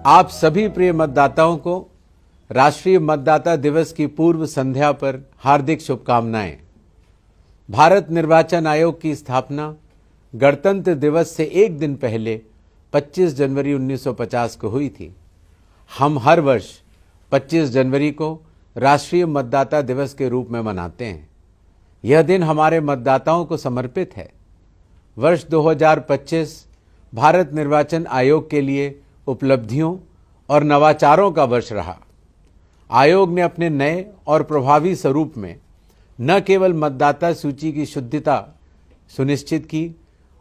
आप सभी प्रिय मतदाताओं को राष्ट्रीय मतदाता दिवस की पूर्व संध्या पर हार्दिक शुभकामनाएं। भारत निर्वाचन आयोग की स्थापना गणतंत्र दिवस से एक दिन पहले 25 जनवरी 1950 को हुई थी। हम हर वर्ष 25 जनवरी को राष्ट्रीय मतदाता दिवस के रूप में मनाते हैं। यह दिन हमारे मतदाताओं को समर्पित है। वर्ष 2025 भारत निर्वाचन आयोग के लिए उपलब्धियों और नवाचारों का वर्ष रहा। आयोग ने अपने नए और प्रभावी स्वरूप में न केवल मतदाता सूची की शुद्धता सुनिश्चित की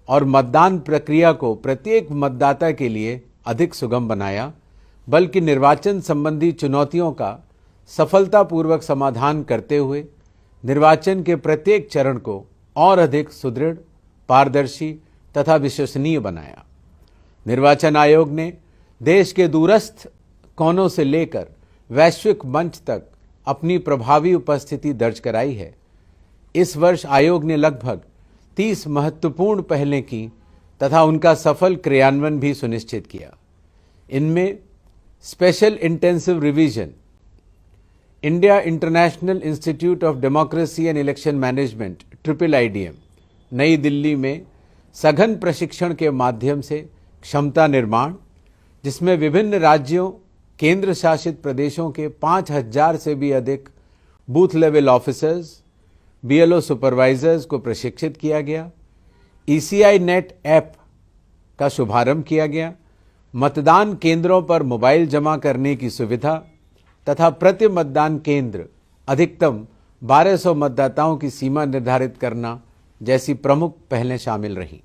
और मतदान प्रक्रिया को प्रत्येक मतदाता के लिए अधिक सुगम बनाया, बल्कि निर्वाचन संबंधी चुनौतियों का सफलतापूर्वक समाधान करते हुए निर्वाचन के प्रत्येक चरण को और अधिक सुदृढ़, पारदर्शी तथा विश्वसनीय बनाया। निर्वाचन आयोग ने देश के दूरस्थ कोनों से लेकर वैश्विक मंच तक अपनी प्रभावी उपस्थिति दर्ज कराई है। इस वर्ष आयोग ने लगभग 30 महत्वपूर्ण पहलें की तथा उनका सफल क्रियान्वयन भी सुनिश्चित किया। इनमें special intensive revision, India international institute of democracy and election management IIIDM नई दिल्ली में सघन प्रशिक्षण के माध्यम से क्षमता निर्माण, जिसमें विभिन्न राज्यों, केंद्र शासित प्रदेशों के 5000 से भी अधिक booth level officers, BLO supervisors को प्रशिक्षित किया गया। ECI नेट ऐप का शुभारंभ किया गया। मतदान केंद्रों पर मोबाइल जमा करने की सुविधा तथा प्रति मतदान केंद्र अधिकतम 1200 मतदाताओं की सीमा निर्धारित करना जैसी प्रमुख पहलें शामिल रहीं।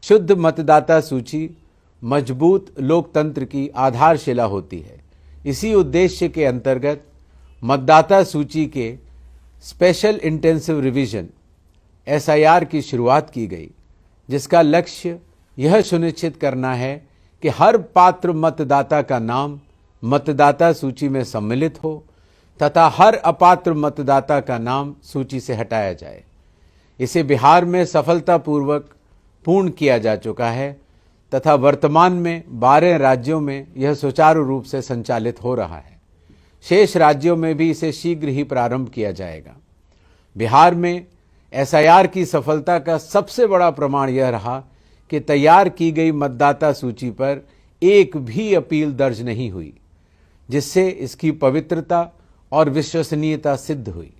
शुद्ध मतदाता सूची मजबूत लोकतंत्र की आधारशिला होती है। इसी उद्देश्य के अंतर्गत मतदाता सूची के स्पेशल इंटेंसिव रिवीजन SIR की शुरुआत की गई, जिसका लक्ष्य यह सुनिश्चित करना है कि हर पात्र मतदाता का नाम मतदाता सूची में सम्मिलित हो तथा हर अपात्र मतदाता का नाम सूची से हटाया जाए। इसे बिहार में सफलतापूर्वक पूर्ण किया जा चुका है तथा वर्तमान में 12 राज्यों में यह सुचारू रूप से संचालित हो रहा है। शेष राज्यों में भी इसे शीघ्र ही प्रारंभ किया जाएगा। बिहार में SIR की सफलता का सबसे बड़ा प्रमाण यह रहा कि तैयार की गई मतदाता सूची पर एक भी अपील दर्ज नहीं हुई, जिससे इसकी पवित्रता और विश्वसनीयता सिद्ध हुई।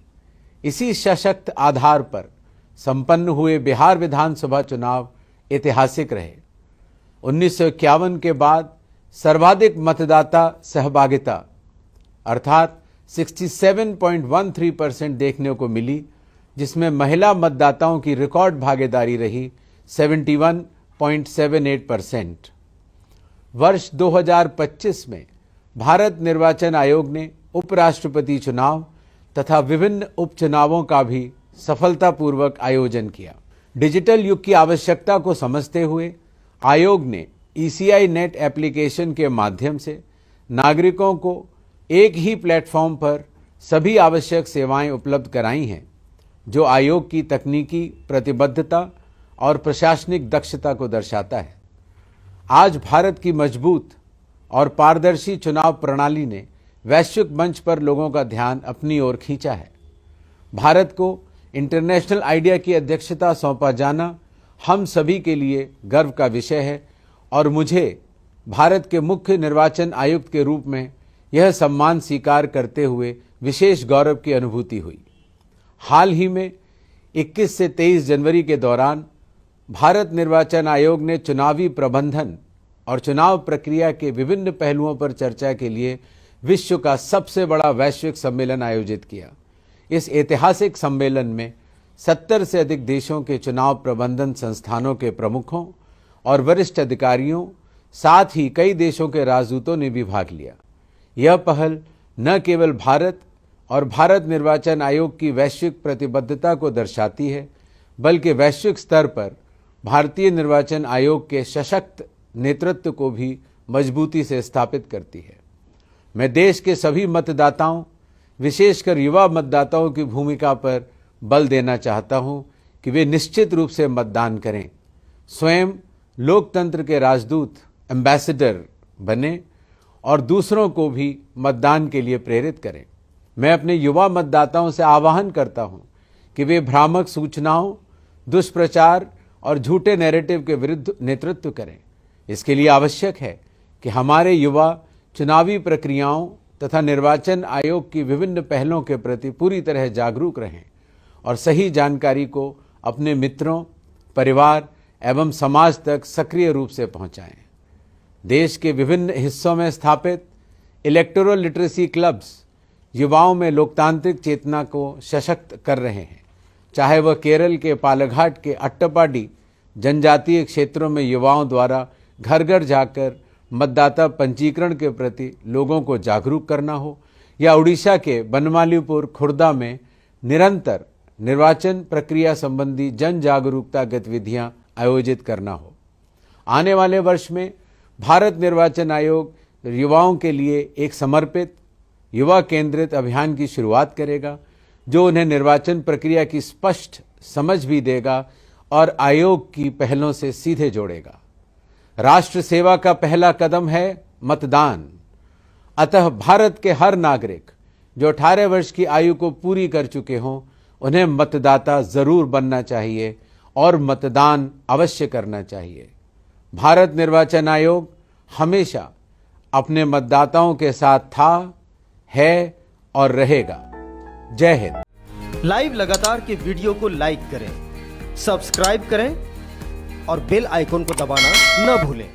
इसी सशक्त आधार पर संपन्न हुए बिहार विधानसभा चुनाव ऐतिहासिक रहे। 1951 के बाद सर्वाधिक मतदाता सहभागिता अर्थात 67.13% देखने को मिली, जिसमें महिला मतदाताओं की रिकॉर्ड भागीदारी रही 71.78%। वर्ष 2025 में भारत निर्वाचन आयोग ने उपराष्ट्रपति चुनाव तथा विभिन्न उपचुनावों का भी सफलतापूर्वक आयोजन किया। डिजिटल युग की आवश्यकता को समझते हुए आयोग ने ECI नेट एप्लीकेशन के माध्यम से नागरिकों को एक ही प्लेटफॉर्म पर सभी आवश्यक सेवाएं उपलब्ध कराई हैं, जो आयोग की तकनीकी प्रतिबद्धता और प्रशासनिक दक्षता को दर्शाता है। आज भारत की मजबूत और पारदर्शी चुनाव प्रणाली ने वैश्विक मंच पर लोगों का ध्यान अपनी ओर खींचा है। भारत को इंटरनेशनल आइडिया की अध्यक्षता सौंपा जाना हम सभी के लिए गर्व का विषय है और मुझे भारत के मुख्य निर्वाचन आयुक्त के रूप में यह सम्मान स्वीकार करते हुए विशेष गौरव की अनुभूति हुई। हाल ही में 21 से 23 जनवरी के दौरान भारत निर्वाचन आयोग ने चुनावी प्रबंधन और चुनाव प्रक्रिया के विभिन्न पहलुओं पर चर्चा के लिए विश्व का सबसे बड़ा वैश्विक सम्मेलन आयोजित किया। इस ऐतिहासिक सम्मेलन में 70 से अधिक देशों के चुनाव प्रबंधन संस्थानों के प्रमुखों और वरिष्ठ अधिकारियों, साथ ही कई देशों के राजदूतों ने भी भाग लिया। यह पहल न केवल भारत और भारत निर्वाचन आयोग की वैश्विक प्रतिबद्धता को दर्शाती है, बल्कि वैश्विक स्तर पर भारतीय निर्वाचन आयोग के सशक्त नेतृत्व को भी मजबूती से स्थापित करती है। मैं देश के सभी मतदाताओं, विशेषकर युवा मतदाताओं की भूमिका पर बल देना चाहता हूं कि वे निश्चित रूप से मतदान करें, स्वयं लोकतंत्र के राजदूत एम्बेसडर बने और दूसरों को भी मतदान के लिए प्रेरित करें। मैं अपने युवा मतदाताओं से आह्वान करता हूं कि वे भ्रामक सूचनाओं, दुष्प्रचार और झूठे नैरेटिव के विरुद्ध नेतृत्व करें। इसके लिए आवश्यक है कि हमारे युवा चुनावी प्रक्रियाओं तथा निर्वाचन आयोग की विभिन्न पहलों के प्रति पूरी तरह जागरूक रहें और सही जानकारी को अपने मित्रों, परिवार एवं समाज तक सक्रिय रूप से पहुंचाएं। देश के विभिन्न हिस्सों में स्थापित इलेक्टोरल लिटरेसी क्लब्स युवाओं में लोकतांत्रिक चेतना को सशक्त कर रहे हैं। चाहे वह केरल के पालघाट के अट्टपाडी जनजातीय क्षेत्रों में युवाओं द्वारा घर घर जाकर मतदाता पंजीकरण के प्रति लोगों को जागरूक करना हो, या उड़ीसा के बनमालीपुर खुर्दा में निरंतर निर्वाचन प्रक्रिया संबंधी जन जागरूकता गतिविधियां आयोजित करना हो। आने वाले वर्ष में भारत निर्वाचन आयोग युवाओं के लिए एक समर्पित युवा केंद्रित अभियान की शुरुआत करेगा, जो उन्हें निर्वाचन प्रक्रिया की स्पष्ट समझ भी देगा और आयोग की पहलों से सीधे जोड़ेगा। राष्ट्र सेवा का पहला कदम है मतदान। अतः भारत के हर नागरिक जो 18 वर्ष की आयु को पूरी कर चुके हों, उन्हें मतदाता जरूर बनना चाहिए और मतदान अवश्य करना चाहिए। भारत निर्वाचन आयोग हमेशा अपने मतदाताओं के साथ था, है और रहेगा। जय हिंद। लाइव लगातार के वीडियो को लाइक करें, सब्सक्राइब करें और बेल आइकन को दबाना न भूलें।